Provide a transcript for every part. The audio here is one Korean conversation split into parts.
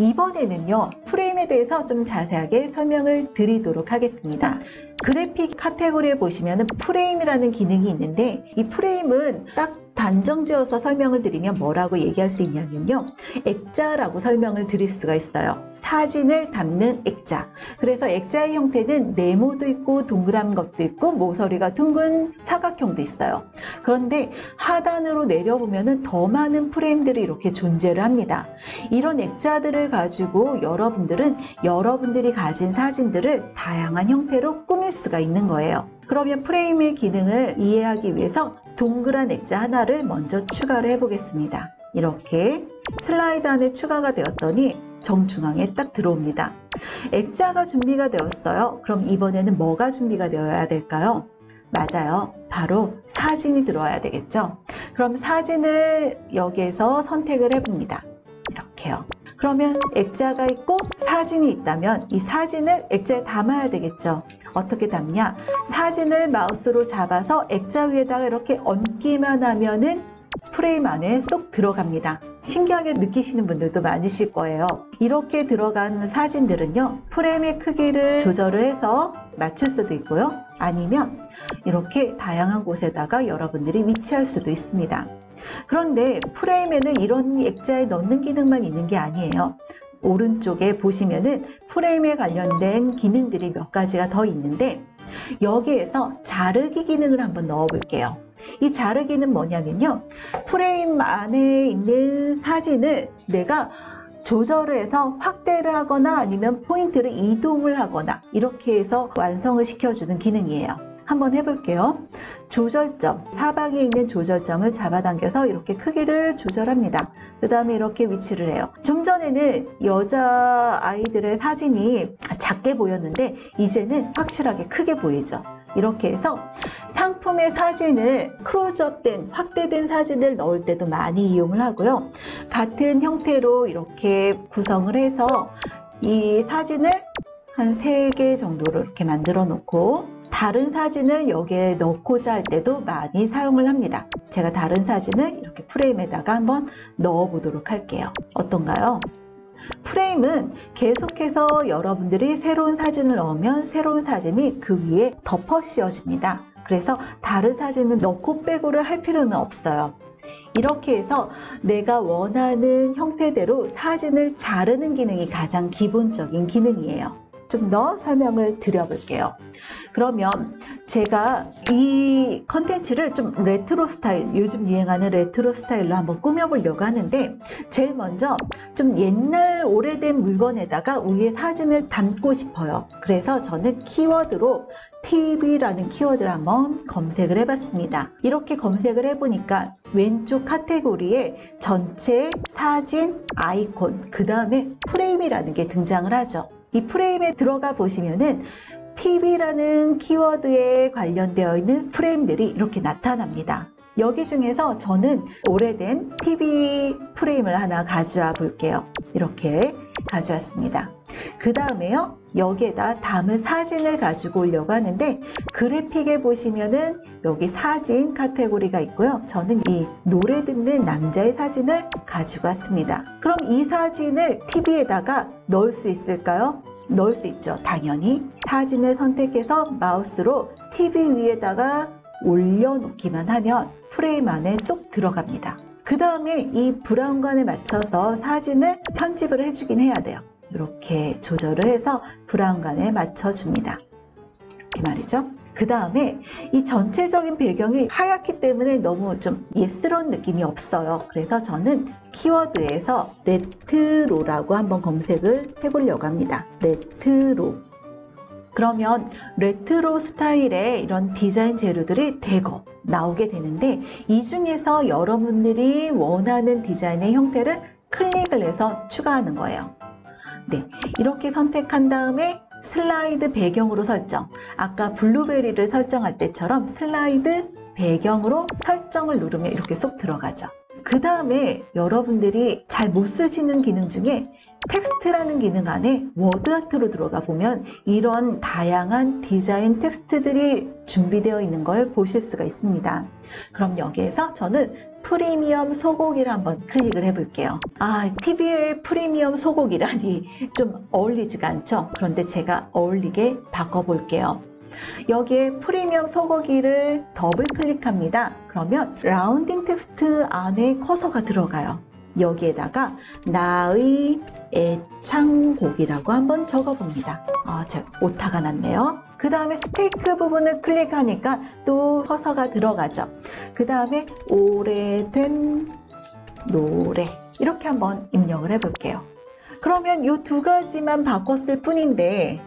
이번에는요, 프레임에 대해서 좀 자세하게 설명을 드리도록 하겠습니다. 그래픽 카테고리에 보시면 프레임이라는 기능이 있는데, 이 프레임은 딱 단정지어서 설명을 드리면 뭐라고 얘기할 수 있냐면요, 액자라고 설명을 드릴 수가 있어요. 사진을 담는 액자. 그래서 액자의 형태는 네모도 있고 동그란 것도 있고 모서리가 둥근 사각형도 있어요. 그런데 하단으로 내려보면 더 많은 프레임들이 이렇게 존재를 합니다. 이런 액자들을 가지고 여러분들은 여러분들이 가진 사진들을 다양한 형태로 꾸밀 수가 있는 거예요. 그러면 프레임의 기능을 이해하기 위해서 동그란 액자 하나를 먼저 추가를 해보겠습니다. 이렇게 슬라이드 안에 추가가 되었더니 정중앙에 딱 들어옵니다. 액자가 준비가 되었어요. 그럼 이번에는 뭐가 준비가 되어야 될까요? 맞아요. 바로 사진이 들어와야 되겠죠. 그럼 사진을 여기에서 선택을 해봅니다. 이렇게요. 그러면 액자가 있고 사진이 있다면 이 사진을 액자에 담아야 되겠죠. 어떻게 담냐? 사진을 마우스로 잡아서 액자 위에다가 이렇게 얹기만 하면은 프레임 안에 쏙 들어갑니다. 신기하게 느끼시는 분들도 많으실 거예요. 이렇게 들어간 사진들은요, 프레임의 크기를 조절을 해서 맞출 수도 있고요. 아니면 이렇게 다양한 곳에다가 여러분들이 위치할 수도 있습니다. 그런데 프레임에는 이런 액자에 넣는 기능만 있는 게 아니에요. 오른쪽에 보시면은 프레임에 관련된 기능들이 몇 가지가 더 있는데, 여기에서 자르기 기능을 한번 넣어 볼게요. 이 자르기는 뭐냐면요, 프레임 안에 있는 사진을 내가 조절을 해서 확대를 하거나 아니면 포인트를 이동을 하거나 이렇게 해서 완성을 시켜주는 기능이에요. 한번 해볼게요. 조절점, 사방에 있는 조절점을 잡아당겨서 이렇게 크기를 조절합니다. 그 다음에 이렇게 위치를 해요. 좀 전에는 여자 아이들의 사진이 작게 보였는데 이제는 확실하게 크게 보이죠. 이렇게 해서 상품의 사진을 클로즈업된, 확대된 사진을 넣을 때도 많이 이용을 하고요. 같은 형태로 이렇게 구성을 해서 이 사진을 한 3개 정도로 이렇게 만들어 놓고 다른 사진을 여기에 넣고자 할 때도 많이 사용을 합니다. 제가 다른 사진을 이렇게 프레임에다가 한번 넣어 보도록 할게요. 어떤가요? 프레임은 계속해서 여러분들이 새로운 사진을 넣으면 새로운 사진이 그 위에 덮어 씌워집니다. 그래서 다른 사진을 넣고 빼고를 할 필요는 없어요. 이렇게 해서 내가 원하는 형태대로 사진을 자르는 기능이 가장 기본적인 기능이에요. 좀 더 설명을 드려볼게요. 그러면 제가 이 컨텐츠를 좀 레트로 스타일, 요즘 유행하는 레트로 스타일로 한번 꾸며보려고 하는데, 제일 먼저 좀 옛날 오래된 물건에다가 우리의 사진을 담고 싶어요. 그래서 저는 키워드로 TV라는 키워드를 한번 검색을 해봤습니다. 이렇게 검색을 해보니까 왼쪽 카테고리에 전체 사진, 아이콘, 그 다음에 프레임이라는 게 등장을 하죠. 이 프레임에 들어가 보시면은 TV라는 키워드에 관련되어 있는 프레임들이 이렇게 나타납니다. 여기 중에서 저는 오래된 TV 프레임을 하나 가져와 볼게요. 이렇게 가져왔습니다. 그 다음에요, 여기에다 담을 사진을 가지고 오려고 하는데, 그래픽에 보시면은 여기 사진 카테고리가 있고요. 저는 이 노래 듣는 남자의 사진을 가지고 왔습니다. 그럼 이 사진을 TV에다가 넣을 수 있을까요? 넣을 수 있죠. 당연히 사진을 선택해서 마우스로 TV 위에다가 올려놓기만 하면 프레임 안에 쏙 들어갑니다. 그 다음에 이 브라운관에 맞춰서 사진을 편집을 해주긴 해야 돼요. 이렇게 조절을 해서 브라운관에 맞춰줍니다. 이렇게 말이죠. 그 다음에 이 전체적인 배경이 하얗기 때문에 너무 좀 예스러운 느낌이 없어요. 그래서 저는 키워드에서 레트로라고 한번 검색을 해보려고 합니다. 레트로. 그러면 레트로 스타일의 이런 디자인 재료들이 대거 나오게 되는데, 이 중에서 여러분들이 원하는 디자인의 형태를 클릭을 해서 추가하는 거예요. 네, 이렇게 선택한 다음에 슬라이드 배경으로 설정, 아까 블루베리를 설정할 때처럼 슬라이드 배경으로 설정을 누르면 이렇게 쏙 들어가죠. 그 다음에 여러분들이 잘 못 쓰시는 기능 중에 텍스트라는 기능 안에 워드 아트로 들어가 보면 이런 다양한 디자인 텍스트들이 준비되어 있는 걸 보실 수가 있습니다. 그럼 여기에서 저는 프리미엄 소고기를 한번 클릭을 해볼게요. TV에 프리미엄 소고기라니 좀 어울리지가 않죠? 그런데 제가 어울리게 바꿔볼게요. 여기에 프리미엄 소고기를 더블 클릭합니다. 그러면 라운딩 텍스트 안에 커서가 들어가요. 여기에다가 나의 애창곡이라고 한번 적어봅니다. 제가 오타가 났네요. 그 다음에 스테이크 부분을 클릭하니까 또 커서가 들어가죠. 그 다음에 오래된 노래 이렇게 한번 입력을 해볼게요. 그러면 이 두 가지만 바꿨을 뿐인데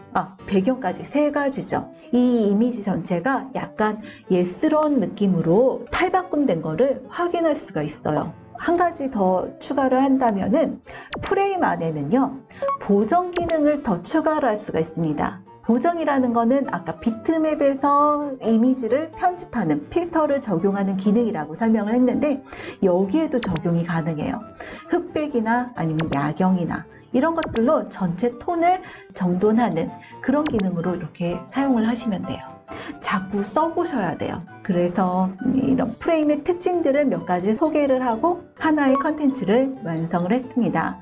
배경까지 세 가지죠. 이 이미지 전체가 약간 예스러운 느낌으로 탈바꿈된 거를 확인할 수가 있어요. 한 가지 더 추가를 한다면은 프레임 안에는요, 보정 기능을 더 추가를 할 수가 있습니다. 보정이라는 거는 아까 비트맵에서 이미지를 편집하는 필터를 적용하는 기능이라고 설명을 했는데 여기에도 적용이 가능해요. 흑백이나 아니면 야경이나 이런 것들로 전체 톤을 정돈하는 그런 기능으로 이렇게 사용을 하시면 돼요. 자꾸 써보셔야 돼요. 그래서 이런 프레임의 특징들을 몇 가지 소개를 하고 하나의 컨텐츠를 완성을 했습니다.